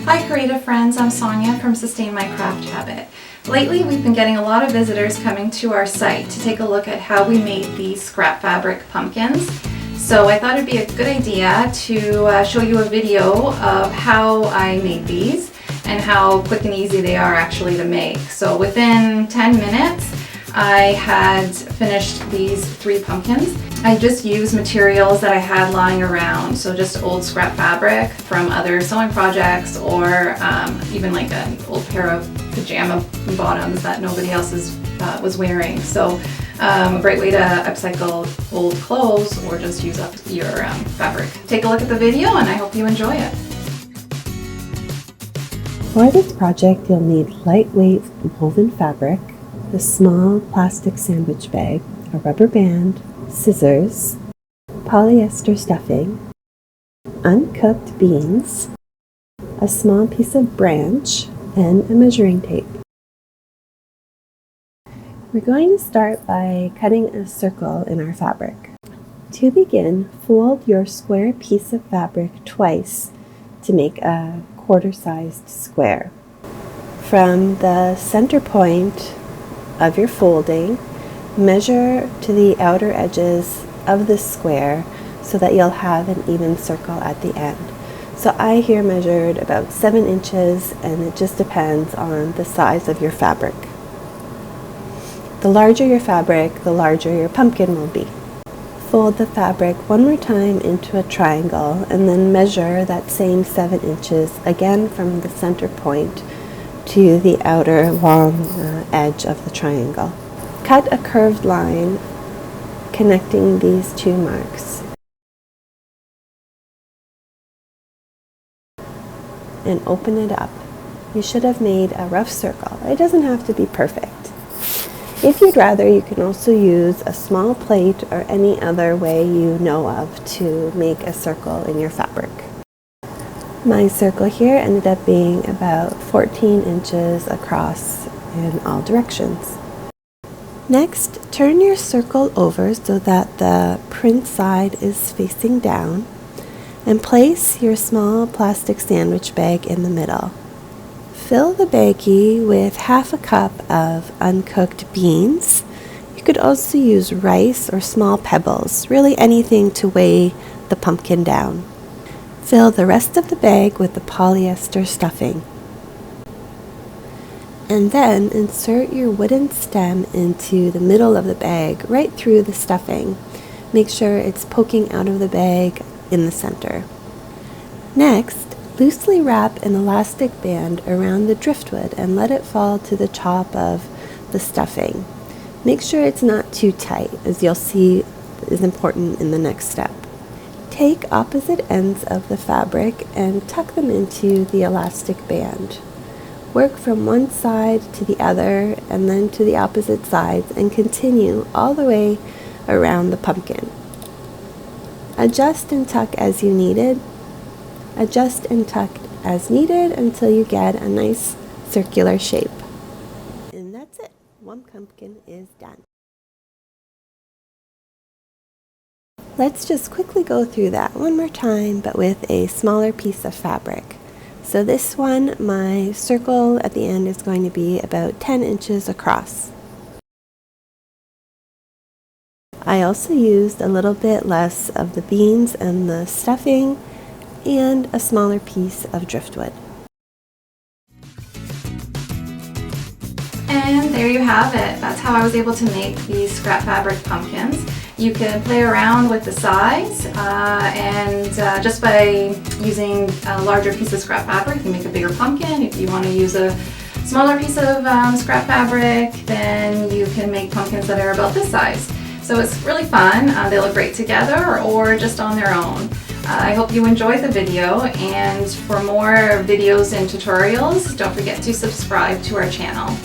Hi creative friends, I'm Sonia from Sustain My Craft Habit. Lately we've been getting a lot of visitors coming to our site to take a look at how we made these scrap fabric pumpkins. So I thought it'd be a good idea to show you a video of how I made these and how quick and easy they are actually to make. So within 10 minutes I had finished these 3 pumpkins. I just used materials that I had lying around, so just old scrap fabric from other sewing projects or even like an old pair of pajama bottoms that nobody else was wearing. So a great way to upcycle old clothes or just use up your fabric. Take a look at the video and I hope you enjoy it. For this project you'll need lightweight woven fabric, a small plastic sandwich bag, a rubber band, scissors, polyester stuffing, uncooked beans, a small piece of branch, and a measuring tape. We're going to start by cutting a circle in our fabric. To begin, fold your square piece of fabric twice to make a quarter-sized square. From the center point of your folding, measure to the outer edges of the square so that you'll have an even circle at the end. So I here measured about 7 inches, and it just depends on the size of your fabric. The larger your fabric, the larger your pumpkin will be. Fold the fabric one more time into a triangle and then measure that same 7 inches again from the center point to the outer long edge of the triangle. Cut a curved line connecting these 2 marks and open it up. You should have made a rough circle. It doesn't have to be perfect. If you'd rather, you can also use a small plate or any other way you know of to make a circle in your fabric. My circle here ended up being about 14 inches across in all directions. Next, turn your circle over so that the print side is facing down and place your small plastic sandwich bag in the middle. Fill the baggie with half a cup of uncooked beans. You could also use rice or small pebbles, really anything to weigh the pumpkin down. Fill the rest of the bag with the polyester stuffing. And then insert your wooden stem into the middle of the bag, right through the stuffing. Make sure it's poking out of the bag in the center. Next, loosely wrap an elastic band around the driftwood and let it fall to the top of the stuffing. Make sure it's not too tight, as you'll see is important in the next step. Take opposite ends of the fabric and tuck them into the elastic band. Work from one side to the other and then to the opposite sides and continue all the way around the pumpkin. Adjust and tuck as you needed. Adjust and tuck as needed until you get a nice circular shape. And that's it. One pumpkin is done. Let's just quickly go through that one more time, but with a smaller piece of fabric. So this one, my circle at the end is going to be about 10 inches across. I also used a little bit less of the beans and the stuffing and a smaller piece of driftwood. And there you have it. That's how I was able to make these scrap fabric pumpkins. You can play around with the size and just by using a larger piece of scrap fabric, you can make a bigger pumpkin. If you want to use a smaller piece of scrap fabric, then you can make pumpkins that are about this size. So it's really fun. They look great together or just on their own. I hope you enjoyed the video, and for more videos and tutorials, don't forget to subscribe to our channel.